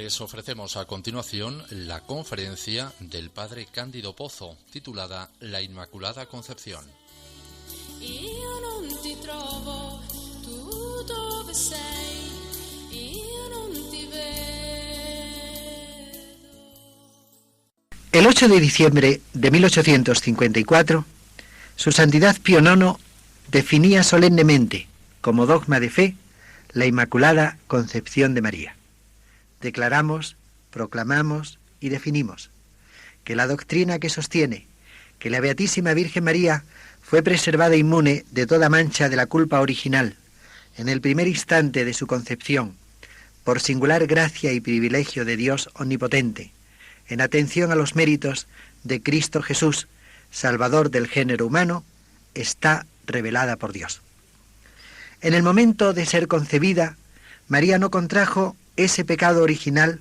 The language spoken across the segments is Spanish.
Les ofrecemos a continuación la conferencia del Padre Cándido Pozo, titulada La Inmaculada Concepción. Io non ti trovo, tu dove sei? Io non ti vedo. El 8 de diciembre de 1854, Su Santidad Pío IX definía solemnemente, como dogma de fe, la Inmaculada Concepción de María. Declaramos, proclamamos y definimos que la doctrina que sostiene que la Beatísima Virgen María fue preservada inmune de toda mancha de la culpa original en el primer instante de su concepción, por singular gracia y privilegio de Dios omnipotente, en atención a los méritos de Cristo Jesús, Salvador del género humano, está revelada por Dios. En el momento de ser concebida, María no contrajo ese pecado original,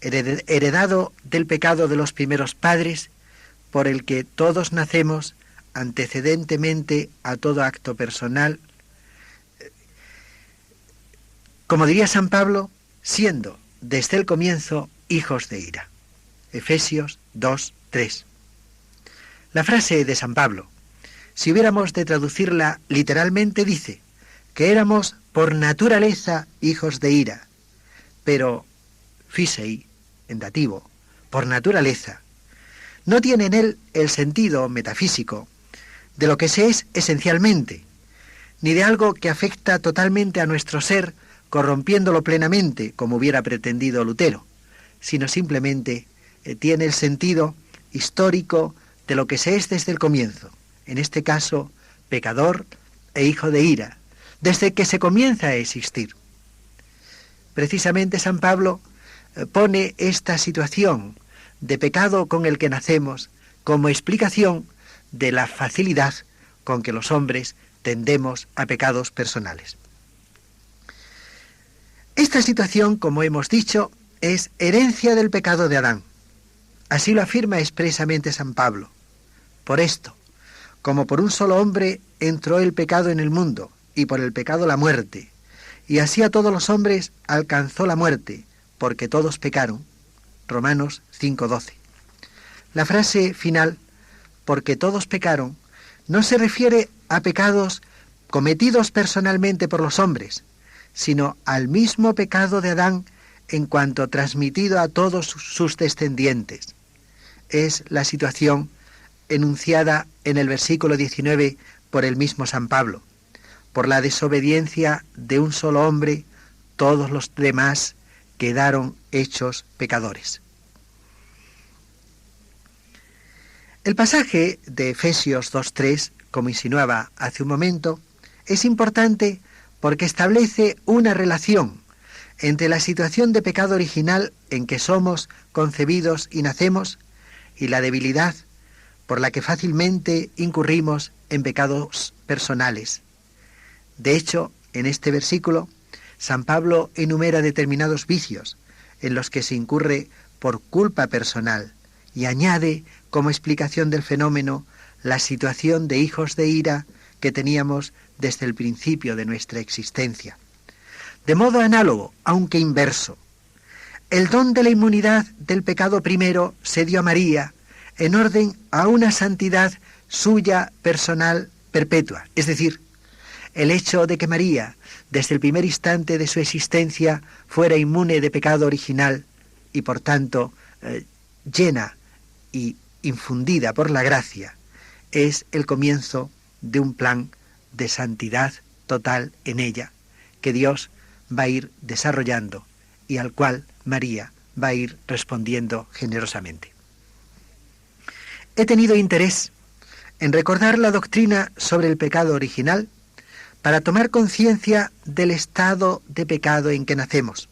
heredado del pecado de los primeros padres, por el que todos nacemos antecedentemente a todo acto personal, como diría San Pablo, siendo desde el comienzo hijos de ira. Efesios 2:3. La frase de San Pablo, si hubiéramos de traducirla literalmente, dice que éramos por naturaleza hijos de ira, pero phisei, en dativo, por naturaleza, no tiene en él el sentido metafísico de lo que se es esencialmente, ni de algo que afecta totalmente a nuestro ser, corrompiéndolo plenamente, como hubiera pretendido Lutero, sino simplemente tiene el sentido histórico de lo que se es desde el comienzo, en este caso, pecador e hijo de ira, desde que se comienza a existir. Precisamente San Pablo pone esta situación de pecado con el que nacemos como explicación de la facilidad con que los hombres tendemos a pecados personales. Esta situación, como hemos dicho, es herencia del pecado de Adán. Así lo afirma expresamente San Pablo. Por esto, como por un solo hombre entró el pecado en el mundo, y por el pecado la muerte, y así a todos los hombres alcanzó la muerte, porque todos pecaron. Romanos 5:12. La frase final, porque todos pecaron, no se refiere a pecados cometidos personalmente por los hombres, sino al mismo pecado de Adán en cuanto transmitido a todos sus descendientes. Es la situación enunciada en el versículo 19 por el mismo San Pablo. Por la desobediencia de un solo hombre, todos los demás quedaron hechos pecadores. El pasaje de Efesios 2:3, como insinuaba hace un momento, es importante porque establece una relación entre la situación de pecado original en que somos concebidos y nacemos y la debilidad por la que fácilmente incurrimos en pecados personales. De hecho, en este versículo, San Pablo enumera determinados vicios en los que se incurre por culpa personal y añade como explicación del fenómeno la situación de hijos de ira que teníamos desde el principio de nuestra existencia. De modo análogo, aunque inverso, el don de la inmunidad del pecado primero se dio a María en orden a una santidad suya personal perpetua, es decir, el hecho de que María, desde el primer instante de su existencia, fuera inmune de pecado original y por tanto llena y infundida por la gracia, es el comienzo de un plan de santidad total en ella, que Dios va a ir desarrollando y al cual María va a ir respondiendo generosamente. He tenido interés en recordar la doctrina sobre el pecado original para tomar conciencia del estado de pecado en que nacemos.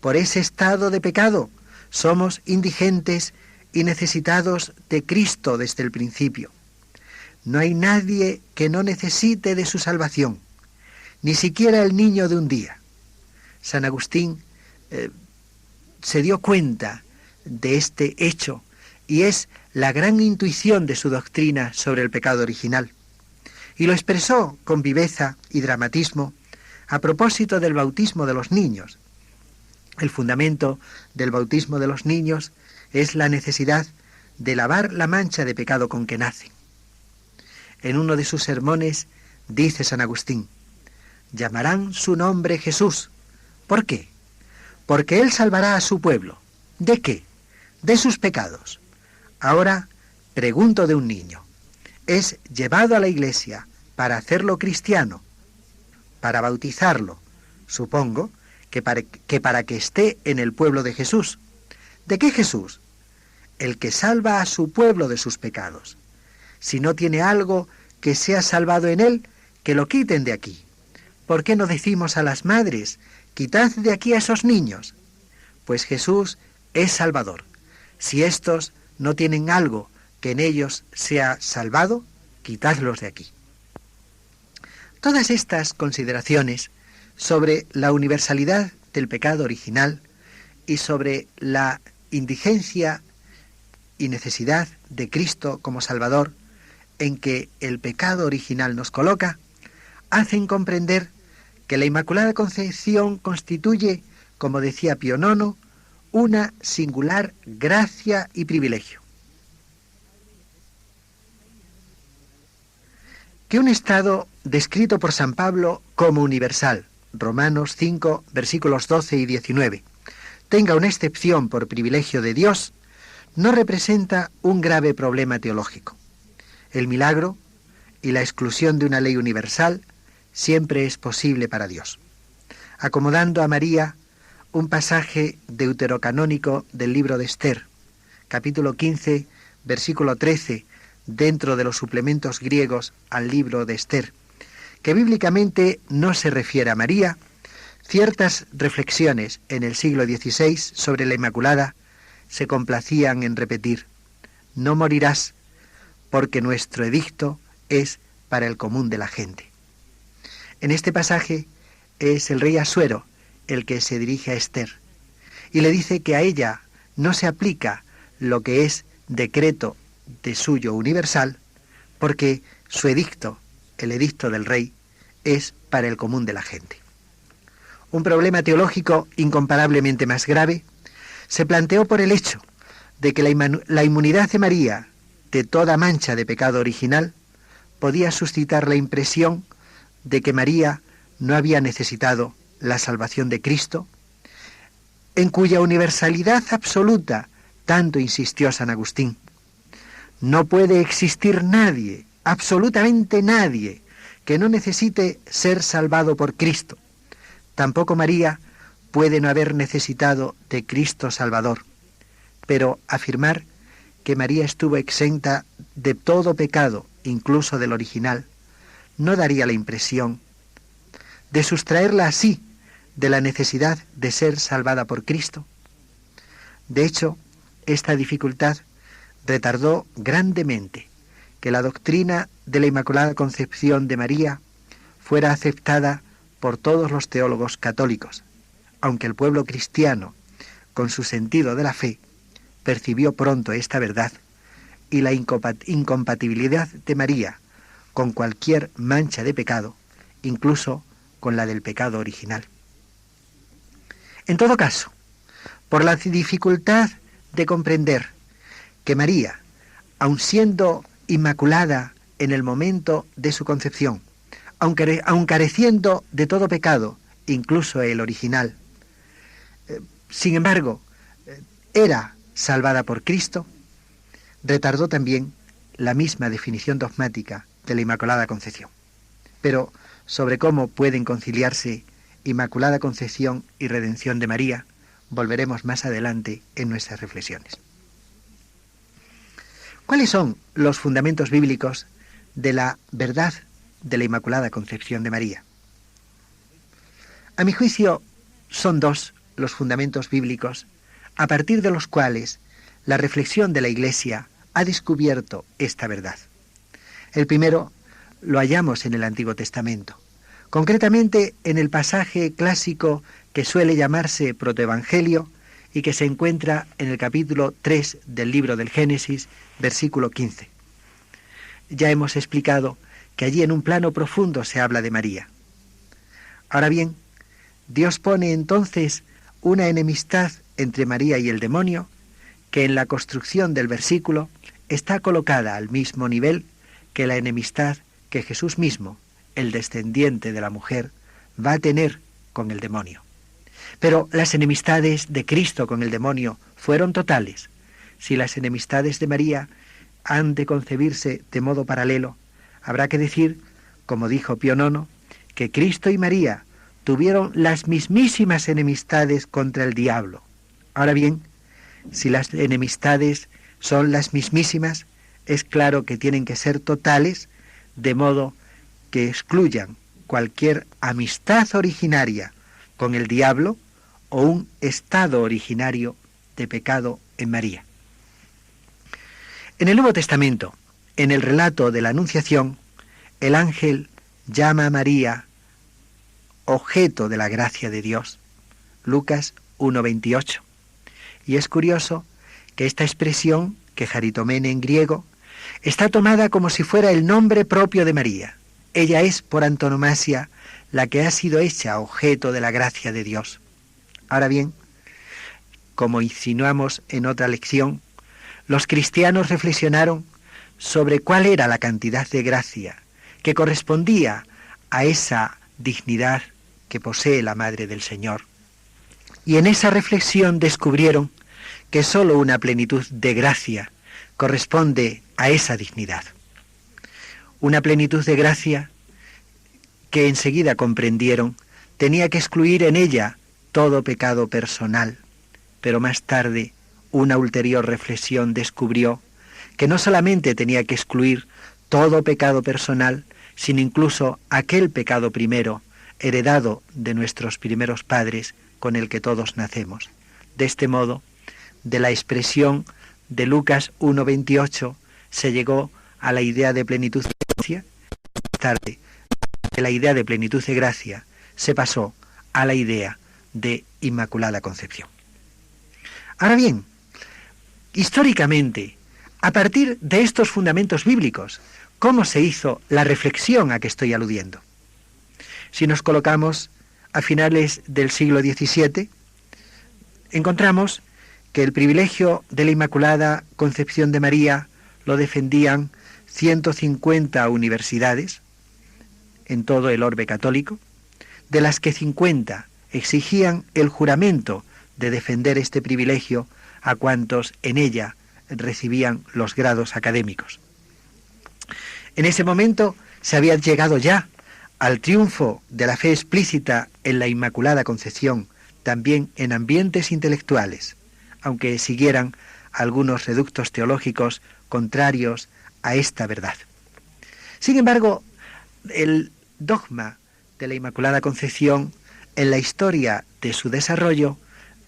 Por ese estado de pecado somos indigentes y necesitados de Cristo desde el principio. No hay nadie que no necesite de su salvación, ni siquiera el niño de un día. San Agustín se dio cuenta de este hecho y es la gran intuición de su doctrina sobre el pecado original. Y lo expresó con viveza y dramatismo a propósito del bautismo de los niños, El fundamento del bautismo de los niños es la necesidad de lavar la mancha de pecado con que nacen. En uno de sus sermones dice San Agustín: llamarán su nombre Jesús. ¿Por qué? Porque Él salvará a su pueblo. ¿De qué? De sus pecados. Ahora pregunto de un niño. Es llevado a la iglesia para hacerlo cristiano, para bautizarlo, supongo, que para que esté en el pueblo de Jesús. ¿De qué Jesús? El que salva a su pueblo de sus pecados. Si no tiene algo que sea salvado en él, que lo quiten de aquí. ¿Por qué no decimos a las madres: quitad de aquí a esos niños? Pues Jesús es Salvador. Si estos no tienen algo que en ellos sea salvado, quitadlos de aquí. Todas estas consideraciones sobre la universalidad del pecado original y sobre la indigencia y necesidad de Cristo como Salvador en que el pecado original nos coloca, hacen comprender que la Inmaculada Concepción constituye, como decía Pío IX, una singular gracia y privilegio. Que un estado descrito por San Pablo como universal, Romanos 5, versículos 12 y 19, tenga una excepción por privilegio de Dios, no representa un grave problema teológico. El milagro y la exclusión de una ley universal siempre es posible para Dios. Acomodando a María un pasaje deuterocanónico del libro de Esther, capítulo 15, versículo 13, dentro de los suplementos griegos al libro de Esther, que bíblicamente no se refiere a María, ciertas reflexiones en el siglo XVI sobre la Inmaculada se complacían en repetir: no morirás, porque nuestro edicto es para el común de la gente. En este pasaje es el rey Asuero el que se dirige a Esther y le dice que a ella no se aplica lo que es decreto de suyo universal, porque su edicto, el edicto del rey, es para el común de la gente. Un problema teológico incomparablemente más grave se planteó por el hecho de que la inmunidad de María de toda mancha de pecado original podía suscitar la impresión de que María no había necesitado la salvación de Cristo, en cuya universalidad absoluta tanto insistió San Agustín. No puede existir nadie, absolutamente nadie, que no necesite ser salvado por Cristo. Tampoco María puede no haber necesitado de Cristo Salvador. Pero afirmar que María estuvo exenta de todo pecado, incluso del original, no daría la impresión de sustraerla así de la necesidad de ser salvada por Cristo. De hecho, esta dificultad retardó grandemente que la doctrina de la Inmaculada Concepción de María fuera aceptada por todos los teólogos católicos, aunque el pueblo cristiano, con su sentido de la fe, percibió pronto esta verdad y la incompatibilidad de María con cualquier mancha de pecado, incluso con la del pecado original. En todo caso, por la dificultad de comprender que María, aun siendo inmaculada en el momento de su concepción, aun careciendo de todo pecado, incluso el original, sin embargo, era salvada por Cristo, retardó también la misma definición dogmática de la Inmaculada Concepción. Pero sobre cómo pueden conciliarse Inmaculada Concepción y Redención de María, volveremos más adelante en nuestras reflexiones. ¿Cuáles son los fundamentos bíblicos de la verdad de la Inmaculada Concepción de María? A mi juicio, son dos los fundamentos bíblicos a partir de los cuales la reflexión de la Iglesia ha descubierto esta verdad. El primero lo hallamos en el Antiguo Testamento, concretamente en el pasaje clásico que suele llamarse protoevangelio y que se encuentra en el capítulo 3 del libro del Génesis, versículo 15. Ya hemos explicado que allí en un plano profundo se habla de María. Ahora bien, Dios pone entonces una enemistad entre María y el demonio que en la construcción del versículo está colocada al mismo nivel que la enemistad que Jesús mismo, el descendiente de la mujer, va a tener con el demonio. Pero las enemistades de Cristo con el demonio fueron totales. Si las enemistades de María han de concebirse de modo paralelo, habrá que decir, como dijo Pío IX, que Cristo y María tuvieron las mismísimas enemistades contra el diablo. Ahora bien, si las enemistades son las mismísimas, es claro que tienen que ser totales, de modo que excluyan cualquier amistad originaria con el diablo o un estado originario de pecado en María. En el Nuevo Testamento, en el relato de la Anunciación, el ángel llama a María objeto de la gracia de Dios. Lucas 1:28. Y es curioso que esta expresión, que jaritomene en griego, está tomada como si fuera el nombre propio de María. Ella es, por antonomasia, la que ha sido hecha objeto de la gracia de Dios. Ahora bien, como insinuamos en otra lección, los cristianos reflexionaron sobre cuál era la cantidad de gracia que correspondía a esa dignidad que posee la Madre del Señor. Y en esa reflexión descubrieron que sólo una plenitud de gracia corresponde a esa dignidad. Una plenitud de gracia que enseguida comprendieron tenía que excluir en ella todo pecado personal, pero más tarde una ulterior reflexión descubrió que no solamente tenía que excluir todo pecado personal, sino incluso aquel pecado primero, heredado de nuestros primeros padres, con el que todos nacemos. De este modo, de la expresión de Lucas 1:28 se llegó a la idea de plenitud de gracia. Más tarde, de la idea de plenitud de gracia se pasó a la idea de Inmaculada Concepción. Ahora bien, históricamente, a partir de estos fundamentos bíblicos, ¿cómo se hizo la reflexión a que estoy aludiendo? Si nos colocamos a finales del siglo XVII, encontramos que el privilegio de la Inmaculada Concepción de María lo defendían 150 universidades en todo el orbe católico, de las que 50 exigían el juramento de defender este privilegio a cuantos en ella recibían los grados académicos. En ese momento se había llegado ya al triunfo de la fe explícita en la Inmaculada Concepción, también en ambientes intelectuales, aunque siguieran algunos reductos teológicos contrarios a esta verdad. Sin embargo, el dogma de la Inmaculada Concepción, en la historia de su desarrollo,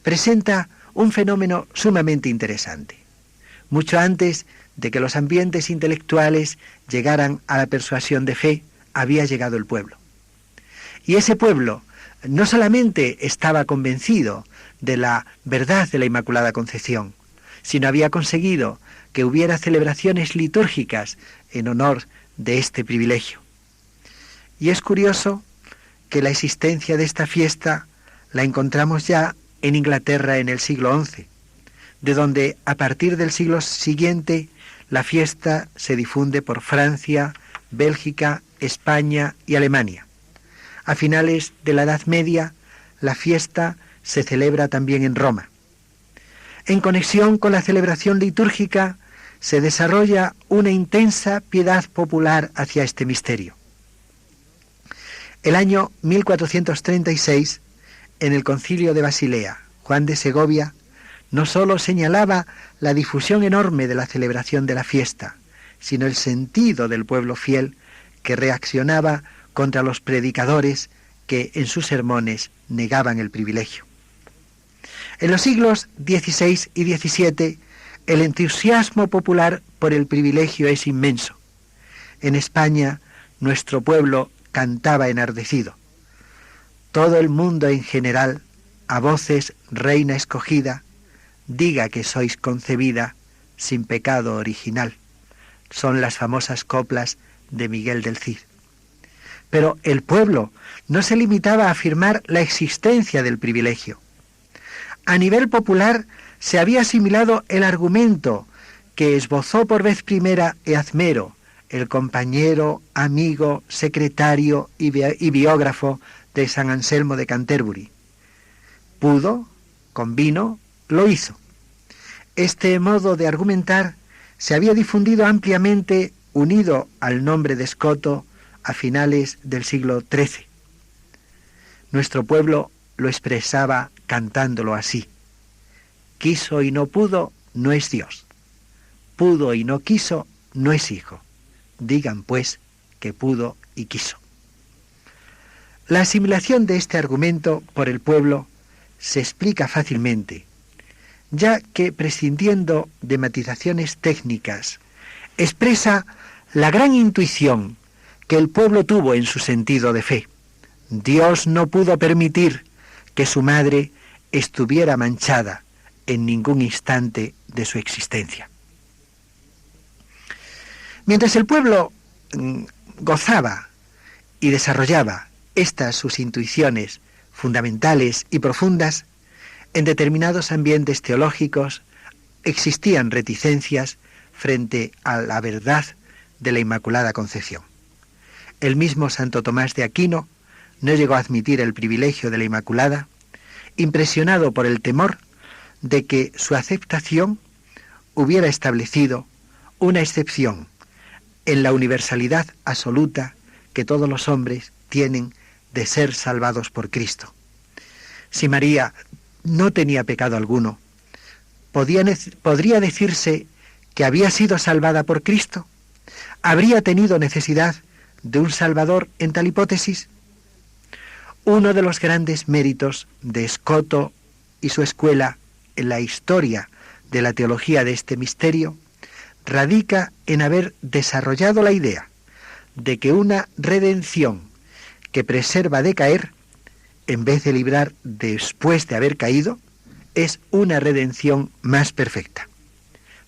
presenta un fenómeno sumamente interesante. Mucho antes de que los ambientes intelectuales llegaran a la persuasión de fe, había llegado el pueblo. Y ese pueblo no solamente estaba convencido de la verdad de la Inmaculada Concepción, sino había conseguido que hubiera celebraciones litúrgicas en honor de este privilegio. Y es curioso que la existencia de esta fiesta la encontramos ya en Inglaterra en el siglo XI, de donde a partir del siglo siguiente la fiesta se difunde por Francia, Bélgica, España y Alemania. A finales de la Edad Media, la fiesta se celebra también en Roma. En conexión con la celebración litúrgica, se desarrolla una intensa piedad popular hacia este misterio. El año 1436, en el Concilio de Basilea, Juan de Segovia no sólo señalaba la difusión enorme de la celebración de la fiesta, sino el sentido del pueblo fiel que reaccionaba contra los predicadores que en sus sermones negaban el privilegio. En los siglos XVI y XVII, el entusiasmo popular por el privilegio es inmenso. En España, nuestro pueblo cantaba enardecido. Todo el mundo en general, a voces, reina escogida, diga que sois concebida sin pecado original. Son las famosas coplas de Miguel del Cid. Pero el pueblo no se limitaba a afirmar la existencia del privilegio. A nivel popular se había asimilado el argumento que esbozó por vez primera Eazmero, el compañero, amigo, secretario y biógrafo de San Anselmo de Canterbury. Pudo, convino, lo hizo. Este modo de argumentar se había difundido ampliamente, unido al nombre de Escoto, a finales del siglo XIII. Nuestro pueblo lo expresaba cantándolo así: quiso y no pudo, no es Dios. Pudo y no quiso, no es hijo. Digan, pues, que pudo y quiso. La asimilación de este argumento por el pueblo se explica fácilmente, ya que, prescindiendo de matizaciones técnicas, expresa la gran intuición que el pueblo tuvo en su sentido de fe. Dios no pudo permitir que su madre estuviera manchada en ningún instante de su existencia. Mientras el pueblo gozaba y desarrollaba estas sus intuiciones fundamentales y profundas, en determinados ambientes teológicos existían reticencias frente a la verdad de la Inmaculada Concepción. El mismo Santo Tomás de Aquino no llegó a admitir el privilegio de la Inmaculada, impresionado por el temor de que su aceptación hubiera establecido una excepción en la universalidad absoluta que todos los hombres tienen de ser salvados por Cristo. Si María no tenía pecado alguno, ¿podría decirse que había sido salvada por Cristo? ¿Habría tenido necesidad de un Salvador en tal hipótesis? Uno de los grandes méritos de Escoto y su escuela en la historia de la teología de este misterio radica en haber desarrollado la idea de que una redención que preserva de caer, en vez de librar después de haber caído, es una redención más perfecta.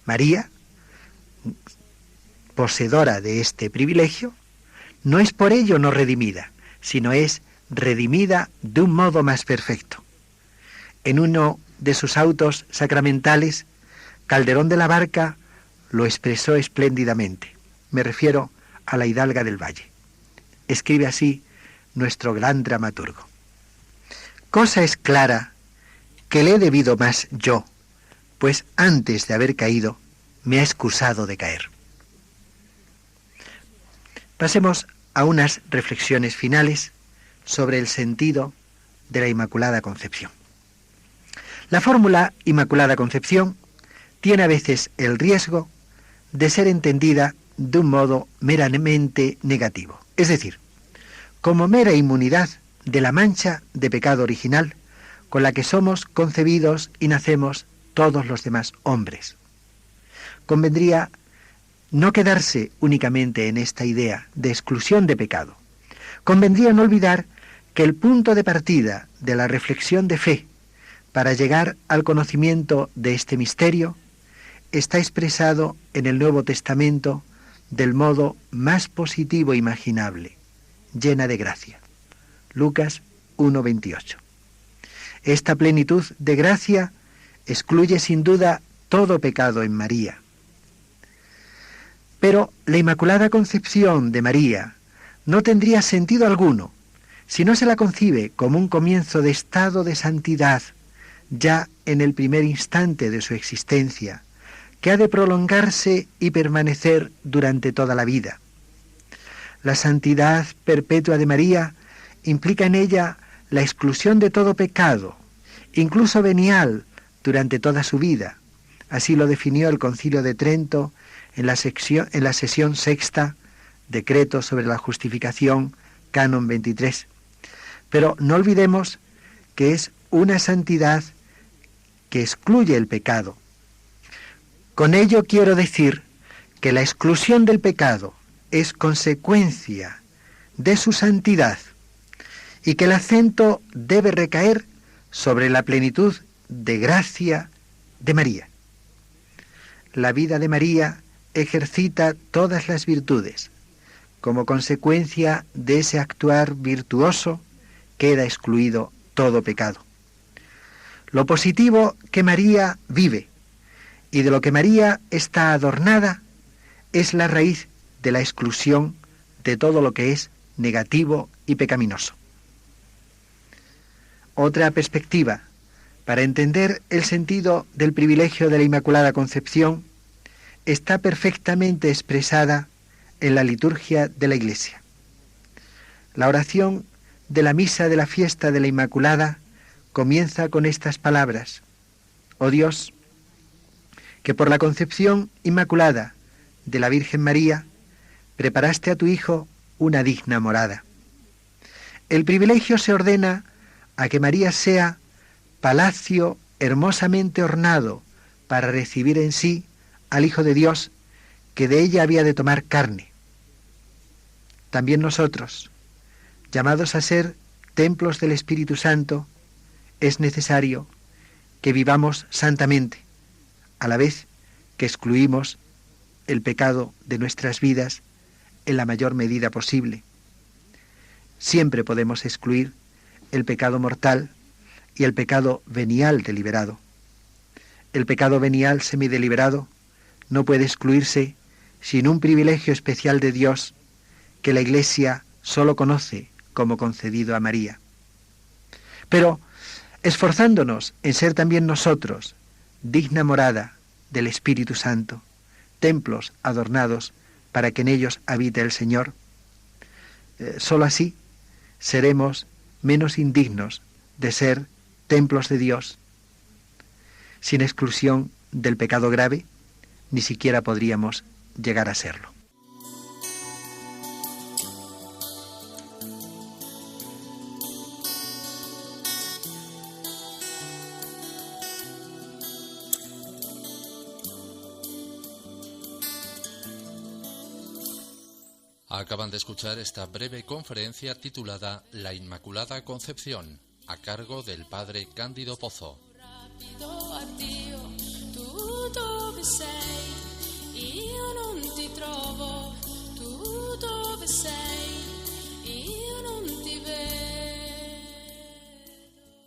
María, poseedora de este privilegio, no es por ello no redimida, sino es redimida de un modo más perfecto. En uno de sus autos sacramentales, Calderón de la Barca lo expresó espléndidamente. Me refiero a la Hidalga del Valle. Escribe así nuestro gran dramaturgo: cosa es clara que le he debido más yo, pues antes de haber caído me ha excusado de caer. Pasemos a unas reflexiones finales sobre el sentido de la Inmaculada Concepción. La fórmula Inmaculada Concepción tiene a veces el riesgo de ser entendida de un modo meramente negativo, es decir, como mera inmunidad de la mancha de pecado original con la que somos concebidos y nacemos todos los demás hombres. Convendría no quedarse únicamente en esta idea de exclusión de pecado. Convendría no olvidar que el punto de partida de la reflexión de fe para llegar al conocimiento de este misterio está expresado en el Nuevo Testamento del modo más positivo imaginable: llena de gracia. Lucas 1:28. Esta plenitud de gracia excluye sin duda todo pecado en María. Pero la Inmaculada Concepción de María no tendría sentido alguno si no se la concibe como un comienzo de estado de santidad ya en el primer instante de su existencia, que ha de prolongarse y permanecer durante toda la vida. La santidad perpetua de María implica en ella la exclusión de todo pecado, incluso venial, durante toda su vida. Así lo definió el Concilio de Trento en la sesión sexta, decreto sobre la justificación, canon 23. Pero no olvidemos que es una santidad que excluye el pecado. Con ello quiero decir que la exclusión del pecado es consecuencia de su santidad y que el acento debe recaer sobre la plenitud de gracia de María. La vida de María ejercita todas las virtudes. Como consecuencia de ese actuar virtuoso, queda excluido todo pecado. lo positivo que María vive y de lo que María está adornada es la raíz de la exclusión de todo lo que es negativo y pecaminoso. Otra perspectiva para entender el sentido del privilegio de la Inmaculada Concepción está perfectamente expresada en la liturgia de la Iglesia. La oración de la misa de la fiesta de la Inmaculada comienza con estas palabras: Oh Dios, que por la concepción inmaculada de la Virgen María preparaste a tu Hijo una digna morada. El privilegio se ordena a que María sea palacio hermosamente ornado para recibir en sí al Hijo de Dios, que de ella había de tomar carne. También nosotros, llamados a ser templos del Espíritu Santo, es necesario que vivamos santamente, a la vez que excluimos el pecado de nuestras vidas en la mayor medida posible. Siempre podemos excluir el pecado mortal y el pecado venial deliberado. El pecado venial semideliberado no puede excluirse sin un privilegio especial de Dios que la Iglesia solo conoce como concedido a María. Pero, esforzándonos en ser también nosotros digna morada del Espíritu Santo, templos adornados para que en ellos habite el Señor, sólo así seremos menos indignos de ser templos de Dios. Sin exclusión del pecado grave, ni siquiera podríamos llegar a serlo. Acaban de escuchar esta breve conferencia titulada La Inmaculada Concepción, a cargo del padre Cándido Pozo. Rapido a ti.